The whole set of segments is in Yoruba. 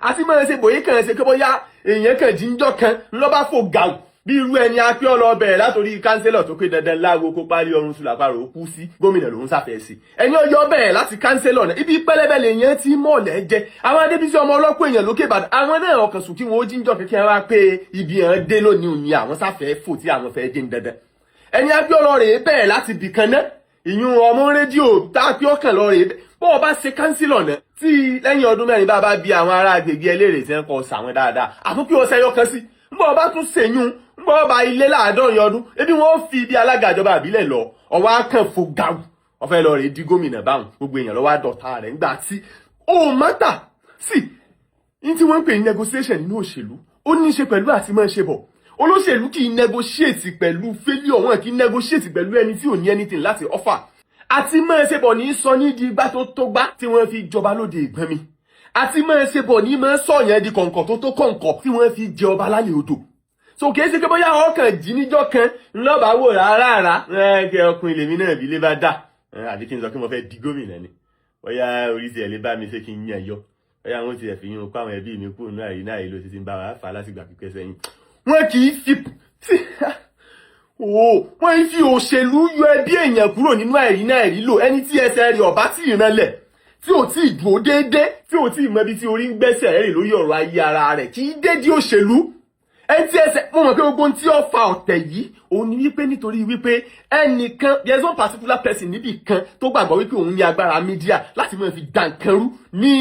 àti máa ṣe bòye kàn ṣe kí bóyá èèyàn kàn jíjọ́ kan lọ́ba fò gàù bí irú ẹni apẹ́ ọlọ́bẹ̀ látòrí kánsẹ́lọ̀ tó pé dandan láago kó parí ọrùn sùlàpàrọ̀ ó kú sí gómìnà lòún sáfẹ́ sí ẹni ọjọ́ bẹ̀rẹ̀ láti kánsẹ́lọ̀ náà ibi pẹlẹbẹ lèèyàn ti mọ̀ọ́lẹ̀ jẹ àwọn Adébísí ọmọ ọlọ́pọ̀ èèyàn lókè Ìbàdàn àwọn náà ọkàn sùn kí wọn ó jíjọ́ kékeré wá pé ibi hàn dé lónìí òní àwọn sáfẹ́ fò tí àwọn fẹ́ dé dandan ẹni apẹ́ ọlọ́rẹ̀ bẹ̀rẹ̀ láti bìkan náà ìyún ọmọ rédíò tápẹ́ ọkàn lọ́rẹ̀ bọ́ ọ bá ṣe kánsílọ̀ náà tí lẹ́yìn ọdún mẹ́rin bá bí àwọn ará agbègbè ẹlẹ́rìí tí wọ́n kọ sàwọn dáadáa àmọ́ kí wọ́n ṣẹyọ kan sí bọ́ ọ bá tún ṣèyún bọ́ ọ bá ilé láàádọ́rin ọdún ebi wọ́n fi bí alága ìjọba àbílẹ̀ lọ ọwọ́ akànfò gàù ọ̀fẹ́ lọ rè di gómìnà báwọn gbogbo èèyàn lọ́wọ́ àdọ̀tà rẹ̀ ńgbà tí ó mọ́tà sí ní tí wọ́n ń pè ní negotiation nínú òṣèlú ó ní í ṣe pẹ̀lú àti máa ṣe bọ̀ olóṣèlú kì í negotiate pẹ̀lú failure wọn kì í negotiate pẹ̀lú ẹni tí ò ní anything láti offer àti máa ṣe bọ̀ ní sọ ní di igbá tó tó gbá tí wọ́n fi jọba lóde ìgbọ́n mi àti máa ṣe bọ̀ ní máa sọ yẹn di kọ̀ǹkọ̀ tó tó kọ̀ǹkọ̀ tí wọ́n fi jẹ ọba lálẹ́ odò so kìí ṣe pé bóyá ọkàn jí níjọ́ kan ńlọ́ba wò rárá kẹ ọkùnrin lèmi náà bí lè bá dà àbí kí n sọ pé mo fẹ́ di gómìnà ni bóyá orí tiẹ̀ lè bá mi ṣe kí n yàn yọ bóyá wọn tiẹ̀ fi yún kó àwọn ẹbí mi kúrò náà yìí náà yìí ló ti ń bá wa fà lásìgbà pípẹ́ sẹ́yìn wọn kì í fi wọ́n fi òṣèlú yọ ẹbí èèyàn kúrò nínú àìrí náà rí lò ẹni tí ẹsẹ̀ rẹ̀ ọ̀bá tí ìrànlẹ̀ tí ò tí ì dúró déédé tí ò tí ì mọ ibi tí orí ń gbẹ́sẹ̀ rẹ̀ lórí ọ̀rọ̀ ayé ara rẹ̀ kì í dédé òṣèlú ẹni tí ẹsẹ̀ mo mọ̀ pé gbogbo tí ó fa ọ̀tẹ̀ yìí òun ni wípé nítorí wípé ẹnìkan there is one particular person níbì kan tó gbàgbọ́ wípé òun ní agbára mídíà láti máa fi dà nǹkan rú ní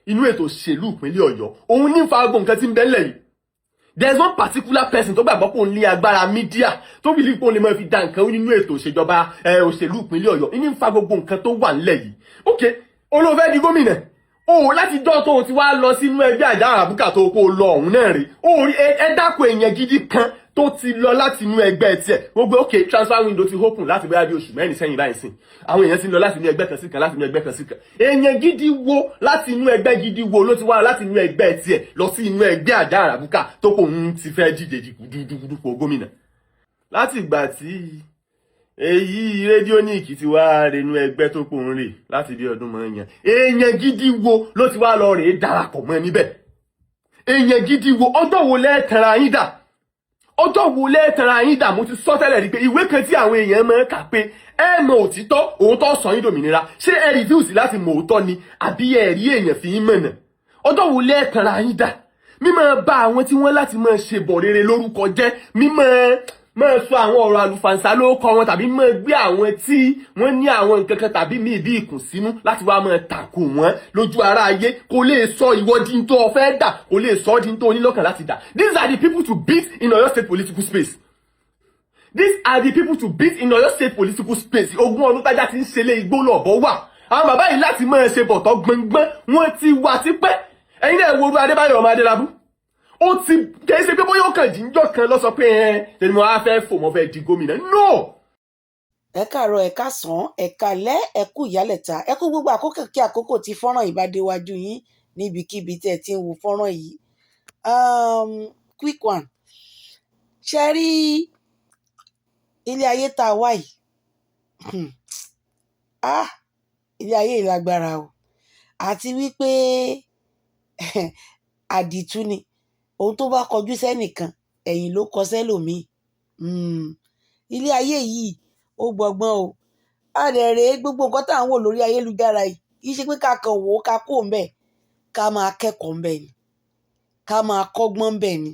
inú ètò òṣèlú ìpínlẹ̀ Ọ̀yọ́ òun ní fa gbogbo nǹkan tí ń bẹ́lẹ̀ yìí there is one particular person tó gbàgbọ́ pé òun ní agbára mídíà tó bìlí pé òun lè máa fi dà nǹkan nínú ètò ìṣèjọba òṣèlú ìpínlẹ̀ Ọ̀yọ́ ní ń fa gbogbo nǹkan tó wà nílẹ̀ yìí ok olóòfẹ́ di gómìnà o láti dán tó ti wá lọ sínú ẹgbẹ́ Àjàrà Bùkà tó kó lọ ọ̀hún náà rí o rí ẹ dákun èèyàn gidi kan tó ti lọ láti inú ẹgbẹ́ tiẹ̀ gbogbo ok transfer window ti open láti bóyá bí oṣù mẹ́rin sẹ́yìn báyìí sìn àwọn èèyàn ti lọ láti inú ẹgbẹ́ kan sí kan láti inú ẹgbẹ́ kan sí kan èèyàn gidi wo láti inú ẹgbẹ́ gidi wo ló ti wá láti inú ẹgbẹ́ tiẹ̀ lọ sí inú ẹgbẹ́ Àjàrà Bùkà tó kò ń ti fẹ́ díje dupò gómìnà láti ìgbà tí èyí rédíóníìkì ti wá renú ẹgbẹ́ tó pò ń rè láti bí ọdún mọ́ èèyàn gidi wo ló ti wá lọ rèé darapọ̀ mọ́ níbẹ̀ èèyàn gidi wo ọjọ́ wo lẹ́ẹ̀tara yín dà ọjọ́ wo lẹ́ẹ̀tara yín dà mo ti sọ tẹ́lẹ̀ rí pé ìwé kan tí àwọn èèyàn máa ń kà pé ẹ mọ òtítọ́ òótọ́ sọ yín dòmìnira ṣé ẹ rìfíùsì láti mọ òótọ́ ni àbí ẹ rí èèyàn fi yín mọ̀nà ọjọ́ wo lẹ́ẹ̀tara yín dà mímọ́ bá àwọn tí wọ́n láti máa ṣe bọ̀ rere lórúkọ jẹ́ máa sọ àwọn ọ̀rọ̀ àlùfàǹsá ló kọ wọn tàbí máa gbé àwọn tí wọ́n ní àwọn nǹkan kan tàbí míì bí ìkùnsínú láti wá máa tàkò wọ́n lójú ara ayé kò lè sọ ìwọ di tó o fẹ́ dà kò lè sọ di tó o ní lọ́kàn láti dà. These are the people to beat in Oyo State political space. These are the people to beat in Oyo State political space. Ogún ọdún tájà ti ń ṣẹlẹ̀ igbó lọ́bọ̀ wà. Àwọn bàbá yìí láti máa ṣe bọ̀tọ̀ gbọ̀ngbọ̀n wọ́n ti wà tipẹ́. Ẹ̀yin náà wo Adébáyọ̀ ọmọ Adélabú. Ó ti kìí ṣe pé bóyá ó kàn jíjọ́ kan lọ sọ pé tẹ̀lé mo á fẹ́ fò mo fẹ́ di gómìnà no. Ẹ káàárọ̀ ẹ káàsán ẹ káalẹ́ ẹ kú ìyálẹ̀ta ẹ kú gbogbo àkókò kí àkókò tí fọ́nrán yìí bá déwájú yín níbikíbi tẹ́ ẹ ti ń wo fọ́nrán yìí. Quick one ṣe rí ilé ayé tá a wá yìí ilé ayé ìlágbára o àti wípé àdìtú ni ohun tó bá kọjú sẹ́nìkan ẹ̀yìn ló kọ sẹ́lòmíì ilé ayé yìí ó gbọgbọ́n o àdẹ̀rẹ̀ gbogbo nǹkan tá à ń wò lórí ayélujára yìí kì í ṣe pé ká kàn wò ó ká kó ńbẹ̀ ká máa kẹ́kọ̀ọ́ ńbẹ̀ ni ká máa kọ́gbọ́n ńbẹ̀ ni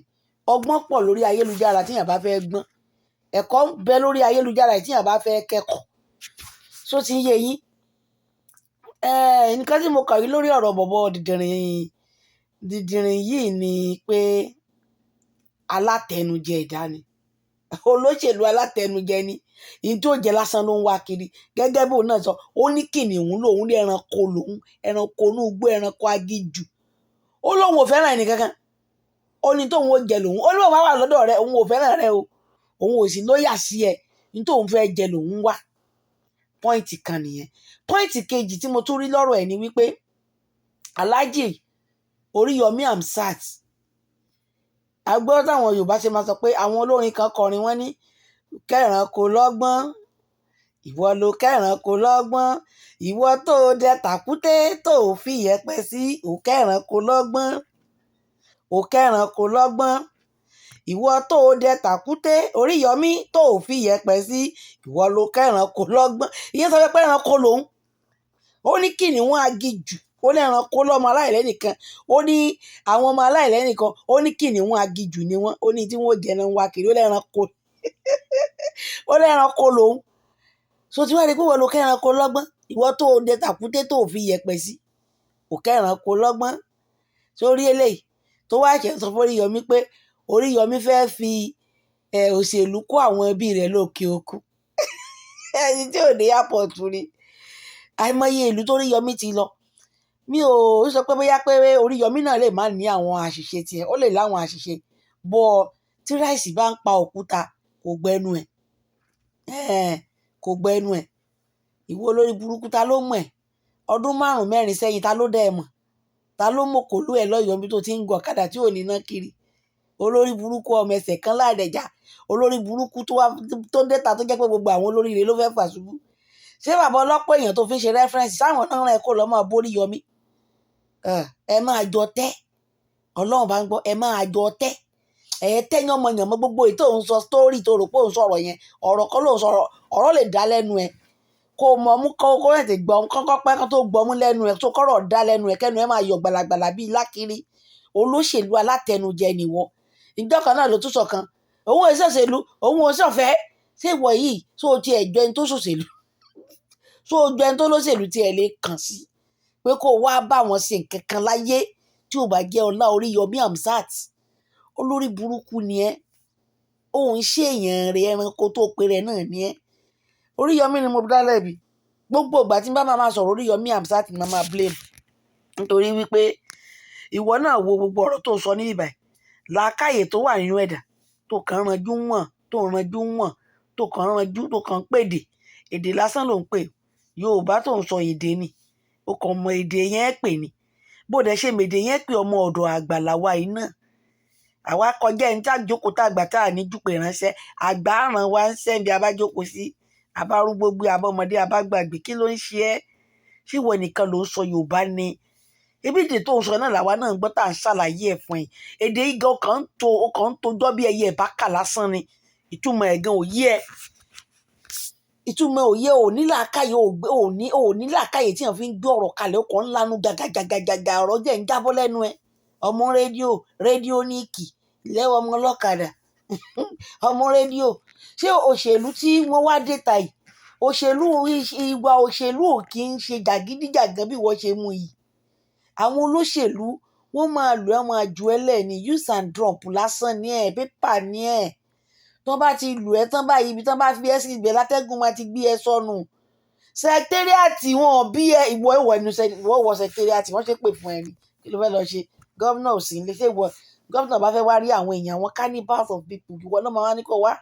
ọgbọ́n pọ̀ lórí ayélujára tíyàn bá fẹ́ gbọ́n ẹ̀kọ́ ń bẹ lórí ayélujára tíyàn bá fẹ́ kẹ́kọ̀ọ́ só ti ń yé yín nǹkan tí mo kà rí lórí ọ̀rọ̀ bọ̀bọ̀ dìdìrìn yìí ni pé alátẹnujẹ ẹ̀dá ni olóṣèlú alátẹnujẹ ni ìyí tó jẹ lásán ló ń wá kiri gẹ́gẹ́ bó náà sọ ó ní kìnìún lòun ní ẹranko lòun ẹranko inú igbó ẹranko agíjù ó lóun ò fẹ́ràn ẹnì kankan ó ní tóun ó jẹ lòun ó ní òun wà lọ́dọ̀ rẹ òun ò fẹ́ràn rẹ o òun ò sì lóyà sí ẹ ní tóun fẹ́ jẹ lòun wà pọ́ìntì kan nìyẹn pọ́ìntì kejì tí mo tún rí lọ́rọ̀ ẹ̀ ni wípé Alhaji Oríyọmí Hamzat agbọ́ táwọn Yorùbá ṣe máa sọ pé àwọn olórin kan kọrin wọ́n ní kẹrànkò lọ́gbọ́n ìwọ ló kẹ́ranko lọ́gbọ́n ìwọ tó dẹ tàkúté tó fi yẹ̀pẹ̀ sí ò kẹ́ranko lọ́gbọ́n ò kẹ́ranko lọ́gbọ́n ìwọ tó dẹ tàkúté Oríyọmí tó fi yẹ̀pẹ̀ sí ìwọ ló kẹ́ranko lọ́gbọ́n. Ìyẹn sọ pé ẹranko lòun. Ó ní kìnìún agijù, ó ní ẹranko lọ́mọ aláìlẹ́nìkan, ó ní àwọn ọmọ aláìlẹ́nìkan, ó ní kìnìún agijù ni wọ́n, ó ní tí wọ́n jẹ náà ń wá kiri, ó lẹ́ranko ó lẹ́ranko lòun. So tí wọ́n rí pé wọ́n lo kẹ́ranko lọ́gbọ́n ìwọ tó dẹ tàkúté tó fi yẹ̀pẹ̀ sí ò kẹ́ranko lọ́gbọ́n. Sórí eléyìí tó wá ṣe sọ fún Oríyọmí pé Oríyọmí fẹ́ fi òṣèlú kó àwọn ẹbí rẹ̀ lókè òkun ẹni tí ò dé airport ni àìmọye ìlú tó Oríyọmí ti lọ. Mi ò sọ pé bóyá pé Oríyọmí náà lè má ní àwọn àṣìṣe tiẹ̀, ó lè láwọn àṣìṣe bọ́ tí ráìsì bá ń pa òkúta kò gbẹnu ẹ̀ kò gbẹnu ẹ̀. Ìwọ olórí burúkú ta ló mọ̀ ẹ́ ọdún 5-6 sẹ́yìn ta ló dẹ́ ẹ mọ̀, ta ló mọ̀ kò lú ẹ lọ́yọ̀ọ́ bí tó ti ń gun ọ̀kadà tí ò ní ná kiri. Olórí burúkú ọmọ ẹsẹ̀ kan láàdẹ̀já, olórí burúkú tó dẹ́ta tó jẹ́ pé gbogbo àwọn olóríire ló fẹ́ fà ṣubú. Ṣé bàbá ọlọ́pọ̀ èèyàn tó fi ń ṣe rẹ́fẹ́rẹ́nsì sáwọn náà rẹ̀ kó lọ́ máa bóríyọmí? Ẹ máa jọ tẹ́ Ọlọ́run bá ń gbọ́, ẹ máa jọ tẹ́ tẹ́yìn ọmọ èèyàn mọ́ gbogbo èyí tó ń sọ sítórì tó rò pé òun sọ̀rọ̀ yẹn ọ̀rọ̀ kan ló ń sọ̀rọ̀, ọ̀rọ̀ lè dá lẹ́nu ẹ̀ kó mọ̀ mú kó tètè gbọ́ kọ́kọ́ pẹ́ kó tó gbọ́ mú lẹ́nu ẹ̀ tó kọ́rọ̀ dá lẹ́nu ẹ̀ kẹ́nu ẹ̀ máa yọ gbalagbala bíi lákìrí. Olóṣèlú alátẹnujẹ nìwọ. Ìjọ kan náà ló tún sọ̀kan òun ò ṣòṣèlú òun ò ṣọ̀fẹ́. Ṣé ìwọ yìí tó ti ẹ̀jọ́ ẹni tó ṣòṣèlú tó jọ ẹni tó lóṣèlú tí ẹ lè kàn sí pé kó wá bá wọn ṣe nǹkan kan láyé tí ò bá jẹ́ ọlá Oríyọmí Hamzat. Olórí burúkú ni ẹ́, òun ṣe èèyàn rẹ̀ ẹranko tó pe rẹ̀ náà ni ẹ́. Oríyọmí ni mo dá lẹ́bi gbogbo ìgbà tí n bá máa sọ̀rọ̀ Oríyọmí Hamzat ni máa blame nítorí wípé ìwọ náà wo gbogbo ọ̀rọ̀ tó sọ ní ìbàyí làákàyè tó wà nínú ẹ̀dá tó kàn ranjú wọ̀n tó ranjú wọ̀n tó kàn ranjú tó kàn pèdè èdè lásán ló ń pè Yorùbá tó ń sọ èdè ni ó kàn mọ èdè yẹn pè ní bó dẹ̀ ṣe mèdè yẹn pé ọmọ ọ̀dọ̀ àgbà làwa yìí náà àwa kọjá ẹni tá jókòó tá àgbà tá à ní jùpè ránṣẹ́ àgbà ràn wá ń sẹ́ńbi abájókòó sí abárúgbó gbé abọ́mọdé abágbàgbé kí ló ń ṣe ẹ́ ṣé ìwọ nìkan ló ń sọ Yorùbá ni ebi èdè tó ń sọ náà làwa náà ń gbọ́ tá à ń ṣàlàyé ẹ̀ fún ẹ èdè igá ọkàn ń tojọ́ bí ẹyẹ ìbákà lásán ni ìtumọ̀ ẹ̀gán òye ẹ̀ ìtumọ̀ òye òní làákàyè tí wọ́n fi ń gbé ọ̀rọ̀ kalẹ̀ ọkọ̀ ńlanu gàgàgàgàgà ọ̀rọ̀ jẹ́ ń jábọ́ lẹ́nu ẹ̀ ọmọ rédíò níìkì lẹ́wọ̀ ọmọ ọlọ́kadà ọmọ rédíò. Ṣé òṣèlú tí wọ́n wá dé ta yìí ìwà òṣèlú ò kí ń ṣe jàgídíjàgan bí wọ́n ṣe mú yìí. Àwọn olóṣèlú wọ́n máa lò ẹ́ máa ju ẹlẹ́ni use and drop lásán ní ẹ̀ pépà ní ẹ̀ tó bá ti lù ẹ́ tán báyìí ibi tán bá fi ẹ́ sí ibẹ̀ látẹ́gùn máa ti gbé ẹ sọnù. Sẹkítẹ́ríàtì wọn bí ẹ ìwọ wọ sẹkítẹ́ríàtì wọ́n ṣe pè fún ẹ ní kí ló fẹ́ lọ ṣe gómìnà ò sí nílé ṣé ìwọ gómìnà bá fẹ́ wá rí àwọn èèyàn wọn cannibals of people ìwọ náà máa wá ní kó wá.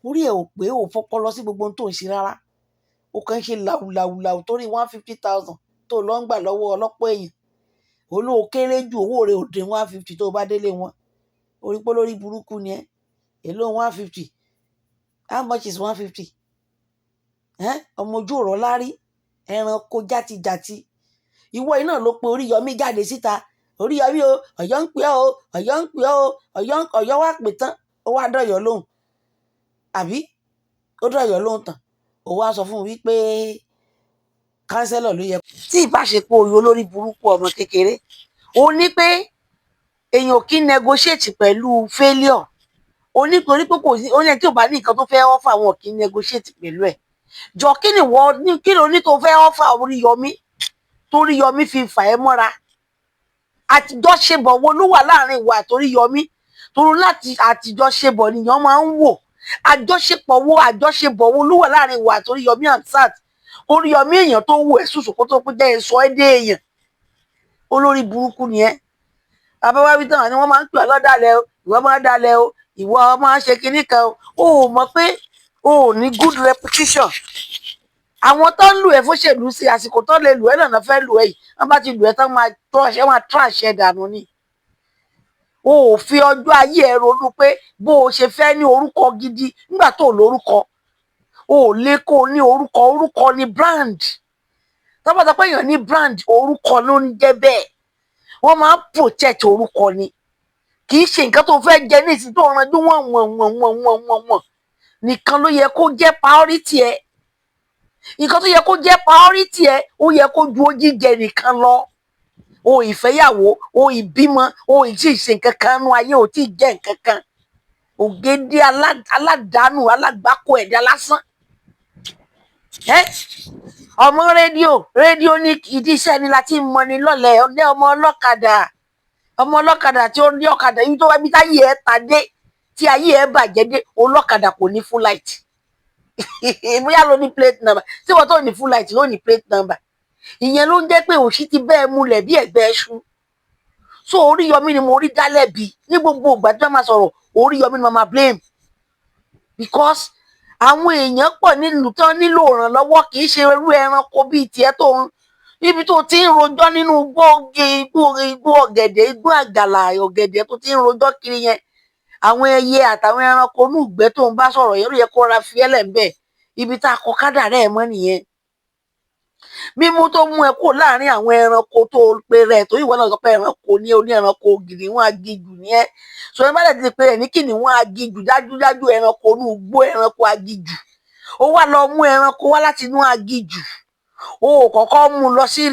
Orí ẹ̀ ò pé ò fọpọlọ sí gbogbo ohun tó ń ṣe rárá ó kàn ń ṣe làwùlàwùlàwù torí 150,000 tó lọ ń gbà lọ́wọ́ ọlọ́pọ̀ èèyàn olóò kéré ju owó rẹ̀ ò dín 150 tó bá délé wọn orí pé lórí burúkú ni ẹ́ èló 150 how much is 150 ọmọ ojú ọ̀rọ̀ lárí ẹranko játijàti. Ìwọ iná ló pe Oríyọmí jáde síta Oríyọmí o Ọ̀yọ́ ń pè ọ́ o Ọ̀yọ́ ń pè ọ́ o Ọ̀yọ́ wá pè tán ó wá dọ̀yọ́ lóhùn àbí ó dọ̀yọ́ lóhùn tán ó wá sọ fún un wípé kánsẹ́lọ̀ ló yẹ. Tí ìbáṣepọ̀ orí olórí burúkú ọmọ kékeré ó ní pé èèyàn kì í negotiate pẹ̀lú failure ó ní torí pé kò sí ó ní tí ò bá ní nǹkan tó fẹ́ offer wọn kì í negotiate pẹ̀lú ẹ̀ jọ kí ló ní tó fẹ́ offer Oríyọmí toríyọmí fi fà ẹ́ mọ́ra àtijọ́ṣebọ̀ wo ló wà láàrin ìwà àtoríyọmí torí láti àtijọ́ṣebọ̀ nìyẹn máa ń wò àjọṣepọ̀ wo ló wà láàrin ìwà àtoríyọmí Hamzat Oríyọmí èèyàn tó wù ẹ́ sùsù kó tó pé jẹ́ sọ ẹ́ dé èèyàn olórí burúkú ni ẹ́ abáwáwí tán ni wọ́n máa ń pè ọ́ lọ́dàlẹ̀ o ìwọ máa ń dalẹ̀ o ìwọ máa ń ṣe kinní kan o ò mọ̀ pé o ò ní good reputation àwọn tó ń lù ẹ́ fóṣèlú sí àsìkò tó lè lù ẹ́ náà fẹ́ lù ẹ́ yìí wọ́n bá ti lù ẹ́ tán máa trash ẹ dànù ni o ò fi ọjọ́ ayé ẹ ronú pé bó o ṣe fẹ́ ní orúkọ gidi nígbà tó lórúkọ o ò lè kó o ní orúkọ, orúkọ ni brand. Tọ́pọ̀ sọ pé èèyàn ní brand, orúkọ ló ń jẹ́ bẹ́ẹ̀. Wọ́n máa ń protect orúkọ ni. Kì í ṣe nǹkan tó fẹ́ jẹ ní ìsìn tó ranjú wọ̀n nìkan ló yẹ kó jẹ́ priority ẹ. Nǹkan tó yẹ kó jẹ́ priority ẹ, ó yẹ kó ju jíjẹ nìkan lọ. O ìfẹ́yàwó, o ìbímọ, o ìtì ṣe nǹkan kan nú ayé, o tí jẹ́ nǹkan kan. Ògèdè aládàánù alágbákò ẹ̀dá lásán. Ọmọ rédíò ní ìdí iṣẹ́ ni láti mọ ni lọ́lẹ̀. Ọdẹ ọmọ ọlọ́kadà tí ó ní ọ̀kadà yìí tó wá bí táyé ẹ̀ ta dé, tí ayé ẹ̀ bàjẹ́ dé, olọ́kadà kò ní full light. Bóyá ló ní plate number, tí wọ́n tó ní full light ló ní plate number. Ìyẹn ló ń jẹ́ pé òṣì ti bẹ́ẹ̀ múlẹ̀ bí ẹ̀gbẹ́ ẹṣu. So Oríyọmí ni mo rí dálẹ́bi ní gbogbo ìgbà tí wọ́n máa sọ̀rọ̀, Oríyọmí ni mo máa blame. Because àwọn èèyàn pọ̀ nílùú tán nílò ìrànlọ́wọ́, kì í ṣe irú ẹranko bíi tiẹ̀ tó ń ibi tó ti ń rojọ́ nínú igbó ọ̀gẹ̀dẹ̀, igbó àgàlà ọ̀gẹ̀dẹ̀ tó ti ń rojọ́ kiri yẹn. Àwọn ẹyẹ àtàwọn ẹranko inú ìgbẹ́ tó ń bá sọ̀rọ̀ yẹn ló yẹ kó ra fiẹ́lẹ̀ ń bẹ̀. Ibi tá a kọ kádàrá ẹ̀ mọ́ nìyẹn. Mímú tó mú ẹ kúrò láàrin àwọn ẹranko tó pe rẹ̀, tó ìwọ náà sọ pé ẹranko ní oní ẹranko gidi, wọn agijù ní ẹ. So ẹ bá dẹ̀ ti pe rẹ̀ ní kìnìún agijù, dájúdájú ẹranko inú igbó, ẹranko agijù. Ó wá lọ mú ẹranko wá láti inú agijù. O kọ́kọ́ mú lọ sí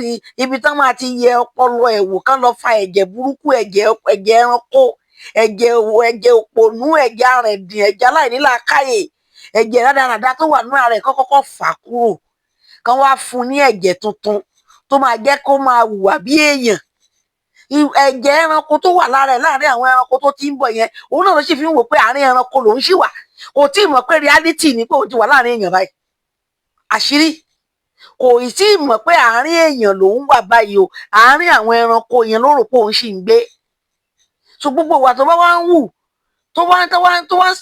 ibi tán máa ti yẹ ọpọlọ ẹ̀ wò, kán lọ fa ẹ̀jẹ̀ burúkú, ẹ̀jẹ̀ ẹranko, ẹ̀jẹ̀ òpònú, ẹ̀jẹ̀ arẹ̀dìn, ẹ̀jẹ̀ aláìnílàákàyè, ẹ̀jẹ̀ rádaràda tó wà nínú ara ẹ̀ kọ́kọ́ fà kúrò. Kán wá fún ní ẹ̀jẹ̀ tuntun tó máa jẹ́ kó máa hùwà bí èèyàn. Ẹ̀jẹ̀ ẹranko tó wà lára ẹ̀ láàrin àwọn ẹranko tó ti ń bọ̀ yẹn, òun náà ló sì fi ń wò pé àárín ẹranko lòun ṣì wà. Kò tí ì mọ̀ pé reality ni pé òun ti wà láàrin èèyàn báyìí. Àṣírí. Kò tí ì mọ̀ pé àárín èèyàn lòun wà báyìí o, àárín àwọn ẹranko yẹn ló rò pé òun ṣì ń gbé. So gbogbo ìwà tó bá wá ń wù, tó wá ń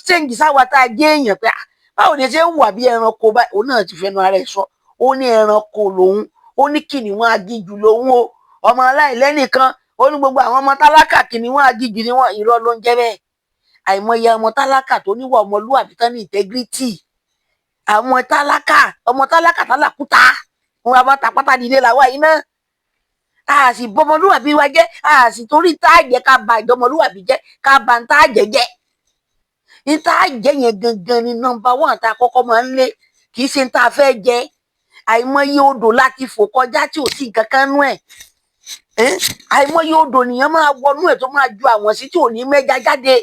ṣèǹgì sáwà tá a jẹ́ èèyàn pé báwo ni ẹ ṣe ń wà bí ẹranko báyìí, òun náà ti fẹnu ara ẹ̀ sọ. Ó ní ẹranko lòun, ó ní kìnìún agijù lòun o, ọmọ aláìlẹ́nìkan, ó ní gbogbo àwọn ọmọ tálákà kìnìún agijù ni wọ́n. Irọ́ ló ń jẹ́ bẹ́ẹ̀. Àìmọye ọmọ tálákà tó níwà ọmọlúwàbí tán ní integrity. Àwọn ọmọ tálákà tálákúta, wọn bá ta pátá nílé làwa yìí náà. A sì bọmọlúwàbí wa jẹ́, a sì torí táàjẹ́ ká ba ìjọmọlúwàbí jẹ́, ká ba ń táàjẹ́ jẹ́. Ní táàjẹ́ yẹn gangan ni number one tá a kọ́kọ́ máa ń lé, kì í ṣe ń tá a fẹ́ jẹ. Àìmọye odò láti fò kọjá tí ò sí nǹkan kan nú ẹ̀. Àìmọye odò nìyẹn máa wọnú ẹ̀ tó máa ju àwọn sí tí ò ní mẹ́ja jáde.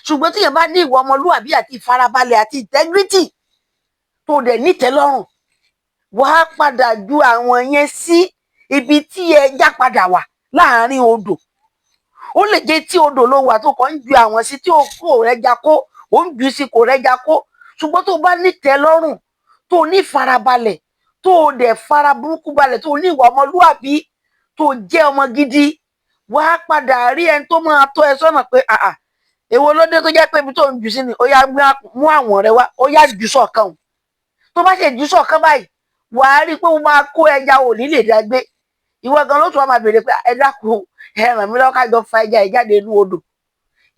Ṣùgbọ́n tíyẹn bá ní ìwà ọmọlúwàbí àti ìfarabalẹ̀ àti integrity tó dẹ̀ nítẹ́lọ́rùn, wàá padà ju àwọn yẹn sí ibi tí ẹja padà wà láàrin odò. Ó lè jẹ́ tí odò ló wà tó kàn ń ju àwọn sí tí kò rẹ́ja kó, ó ń ju sí kò rẹ́ja kó. Ṣùgbọ́n tó bá nítẹ́lọ́rùn, tó ní ìfarabalẹ̀, tó dẹ̀ fara burúkú balẹ̀, tó ní ìwà ọmọlúwàbí, tó jẹ́ ọmọ gidi, wàá padà rí ẹni tó máa tọ́ ẹ sọ́nà pé èwo ló dé tó jẹ́ pé ibi tó ń jù sí ni, ó yá mú àwọn rẹ wá, ó yá jù sọ̀kan o. Tó bá ṣe jù sọ̀kan báyìí, wàá rí pé ó máa kó ẹja ò ní lè dágbé. Ìwọ gan ló tún wá máa béèrè pé ẹ dákun, ẹ ràn mí lọ́wọ́ ká jọ fa ẹja ẹ̀ jáde inú odò.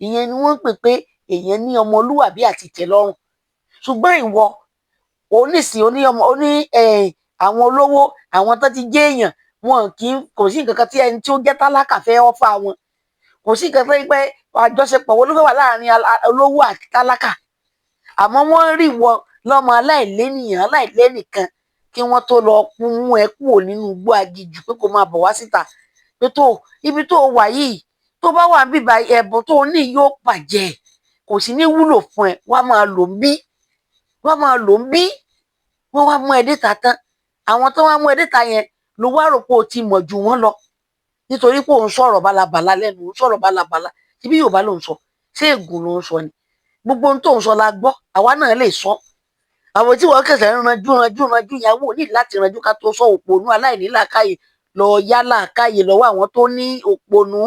Ìyẹn ni wọ́n ń pè pé èèyàn ní ọmọlúwàbí àti ìtẹ́lọ́rùn. Ṣùgbọ́n ìwọ onísìn àwọn olówó, àwọn tó ti jẹ́ èèyàn, wọn kò sí nǹkan kan tí ẹni tí ó jẹ́ tálákà fẹ́ ọ́fà wọn. Kò sí nǹkan tó yẹ pé àjọṣepọ̀ wo ló fẹ́ wà láàrin olówó àti tálákà. Àmọ́ wọ́n rí wọn lọ́mọ aláìlénìyàn, aláìlénìkan, kí wọ́n tó lọ mú ẹ kúrò nínú igbó agijù pé kó máa bọ̀ wá síta. Pé ibi tó wà yìí, tó bá wà bíbá ẹ̀bùn tó ní yóò bàjẹ́, kò sí ní wúlò fún ẹ, wọ́n máa lò ń bí. Wọ́n wá mú ẹ déta tán. Àwọn tó wá mú ẹ déta yẹn ló wá rò pé o ti mọ̀ jù wọ́n lọ. Nítorí pé òun sọ̀rọ̀ bálabàla lẹ́nu, òun sọ̀rọ̀ bálabàla. Ṣebí Yorùbá ló ń sọ, ṣé ègùn ló ń sọ ni? Gbogbo ohun tó ń sọ la gbọ́, àwa náà lè sọ. Àwọn tí wọ́n kẹsẹ̀ ń ranjú ìyàwó ní láti ranjú ká tó sọ òpònú aláìnílàákàyè lọ yá làákàyè lọ́wọ́ àwọn tó ní òpònú.